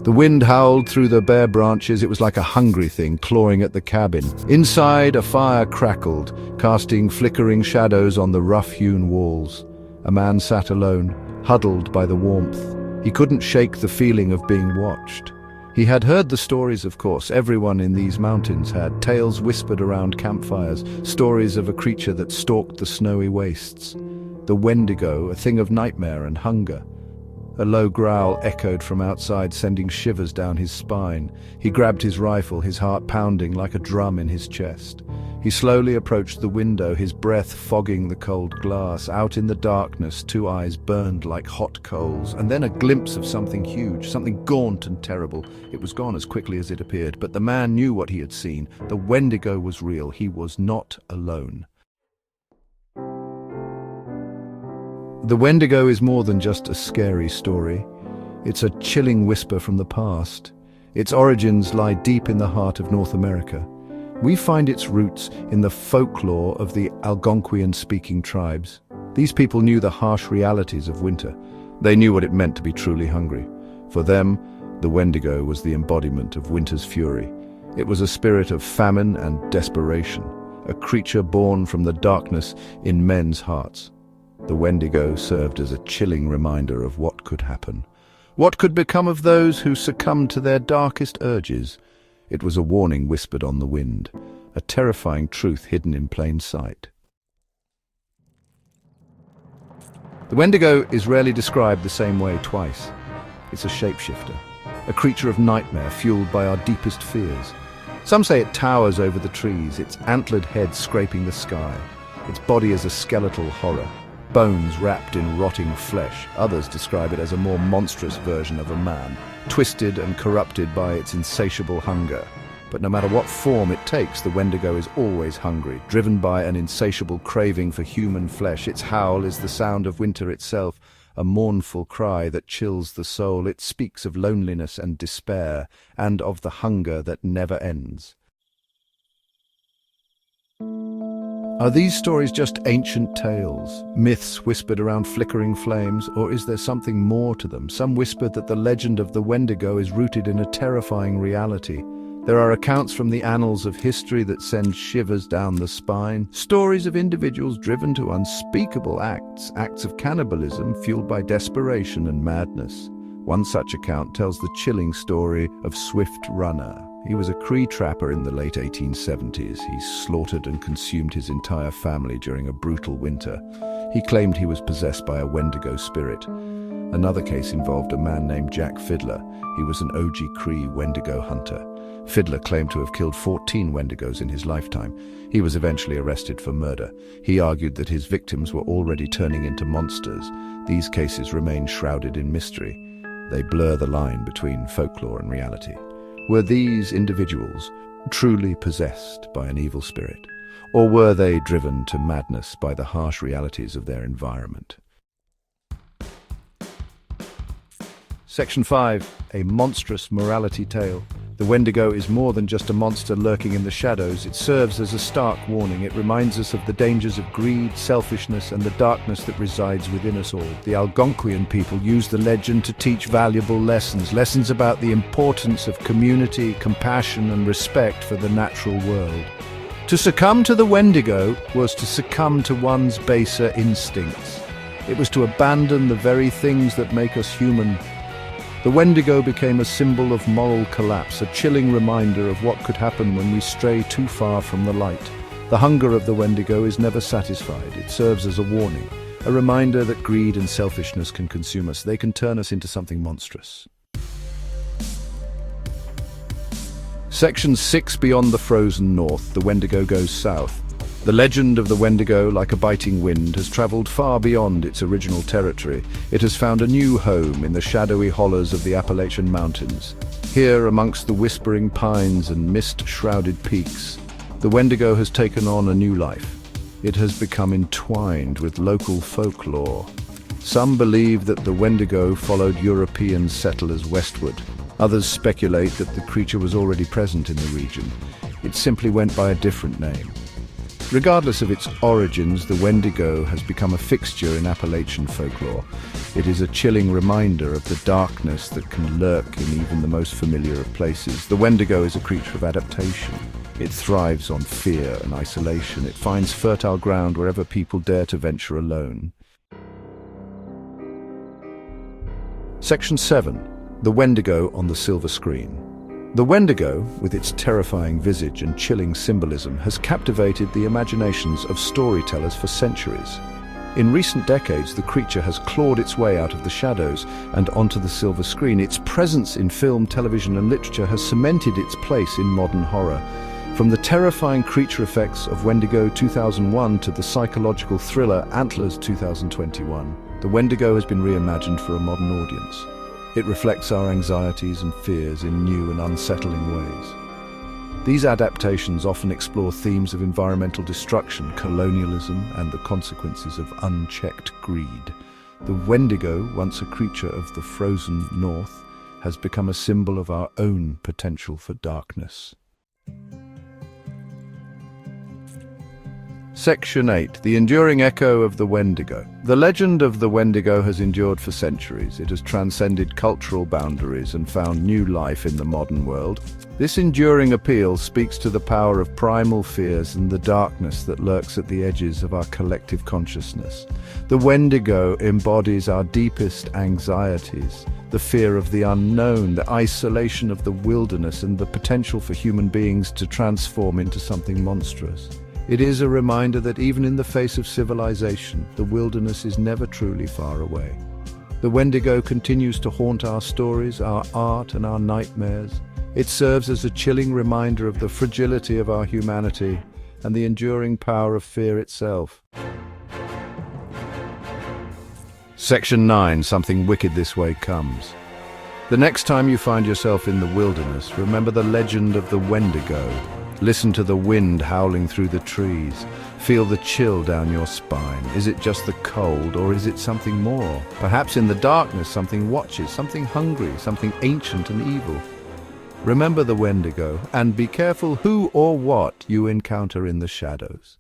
The wind howled through the bare branches. It was like a hungry thing clawing at the cabin. Inside, a fire crackled, casting flickering shadows on the rough-hewn walls. A man sat alone, huddled by the warmth. He couldn't shake the feeling of being watched. He had heard the stories, of course. Everyone in these mountains had. Tales whispered around campfires, stories of a creature that stalked the snowy wastes. The Wendigo, a thing of nightmare and hunger. A low growl echoed from outside, sending shivers down his spine. He grabbed his rifle, his heart pounding like a drum in his chest. He slowly approached the window, his breath fogging the cold glass. Out in the darkness, two eyes burned like hot coals, and then a glimpse of something huge, something gaunt and terrible. It was gone as quickly as it appeared, but the man knew what he had seen. The Wendigo was real. He was not alone. The Wendigo is more than just a scary story. It's a chilling whisper from the past. Its origins lie deep in the heart of North America. We find its roots in the folklore of the Algonquian-speaking tribes. These people knew the harsh realities of winter. They knew what it meant to be truly hungry. For them, the Wendigo was the embodiment of winter's fury. It was a spirit of famine and desperation, a creature born from the darkness in men's hearts. The Wendigo served as a chilling reminder of what could happen. What could become of those who succumbed to their darkest urges? It was a warning whispered on the wind, a terrifying truth hidden in plain sight. The Wendigo is rarely described the same way twice. It's a shapeshifter, a creature of nightmare fueled by our deepest fears. Some say it towers over the trees, its antlered head scraping the sky. Its body is a skeletal horror, bones wrapped in rotting flesh. Others describe it as a more monstrous version of a man, twisted and corrupted by its insatiable hunger. But no matter what form it takes, the Wendigo is always hungry, driven by an insatiable craving for human flesh. Its howl is the sound of winter itself, a mournful cry that chills the soul. It speaks of loneliness and despair, and of the hunger that never ends. Are these stories just ancient tales, myths whispered around flickering flames, or is there something more to them? Some whisper that the legend of the Wendigo is rooted in a terrifying reality. There are accounts from the annals of history that send shivers down the spine, stories of individuals driven to unspeakable acts of cannibalism fueled by desperation and madness. One such account tells the chilling story of Swift Runner. He was a Cree trapper in the late 1870s. He slaughtered and consumed his entire family during a brutal winter. He claimed he was possessed by a Wendigo spirit. Another case involved a man named Jack Fiddler. He was an OG Cree Wendigo hunter. Fiddler claimed to have killed 14 Wendigos in his lifetime. He was eventually arrested for murder. He argued that his victims were already turning into monsters. These cases remain shrouded in mystery. They blur the line between folklore and reality. Were these individuals truly possessed by an evil spirit, or were they driven to madness by the harsh realities of their environment? Section 5. A monstrous morality tale. The Wendigo is more than just a monster lurking in the shadows. It serves as a stark warning. It reminds us of the dangers of greed, selfishness, and the darkness that resides within us all. The Algonquian people used the legend to teach valuable lessons about the importance of community, compassion, and respect for the natural world. To succumb to the Wendigo was to succumb to one's baser instincts. It was to abandon the very things that make us human. The Wendigo became a symbol of moral collapse, a chilling reminder of what could happen when we stray too far from the light. The hunger of the Wendigo is never satisfied. It serves as a warning, a reminder that greed and selfishness can consume us. They can turn us into something monstrous. Section 6. Beyond the frozen north, the Wendigo goes south. The legend of the Wendigo, like a biting wind, has traveled far beyond its original territory. It has found a new home in the shadowy hollows of the Appalachian Mountains. Here, amongst the whispering pines and mist-shrouded peaks, the Wendigo has taken on a new life. It has become entwined with local folklore. Some believe that the Wendigo followed European settlers westward. Others speculate that the creature was already present in the region. It simply went by a different name. Regardless of its origins, the Wendigo has become a fixture in Appalachian folklore. It is a chilling reminder of the darkness that can lurk in even the most familiar of places. The Wendigo is a creature of adaptation. It thrives on fear and isolation. It finds fertile ground wherever people dare to venture alone. Section 7. The Wendigo on the silver screen. The Wendigo, with its terrifying visage and chilling symbolism, has captivated the imaginations of storytellers for centuries. In recent decades, the creature has clawed its way out of the shadows and onto the silver screen. Its presence in film, television, and literature has cemented its place in modern horror. From the terrifying creature effects of Wendigo 2001 to the psychological thriller Antlers 2021, the Wendigo has been reimagined for a modern audience. It reflects our anxieties and fears in new and unsettling ways. These adaptations often explore themes of environmental destruction, colonialism, and the consequences of unchecked greed. The Wendigo, once a creature of the frozen north, has become a symbol of our own potential for darkness. Section 8. The enduring echo of the Wendigo. The legend of the Wendigo has endured for centuries. It has transcended cultural boundaries and found new life in the modern world. This enduring appeal speaks to the power of primal fears and the darkness that lurks at the edges of our collective consciousness. The Wendigo embodies our deepest anxieties, the fear of the unknown, the isolation of the wilderness, and the potential for human beings to transform into something monstrous. It is a reminder that even in the face of civilization, the wilderness is never truly far away. The Wendigo continues to haunt our stories, our art, and our nightmares. It serves as a chilling reminder of the fragility of our humanity and the enduring power of fear itself. Section 9. Something wicked this way comes. The next time you find yourself in the wilderness, remember the legend of the Wendigo. Listen to the wind howling through the trees. Feel the chill down your spine. Is it just the cold, or is it something more? Perhaps in the darkness something watches, something hungry, something ancient and evil. Remember the Wendigo, and be careful who or what you encounter in the shadows.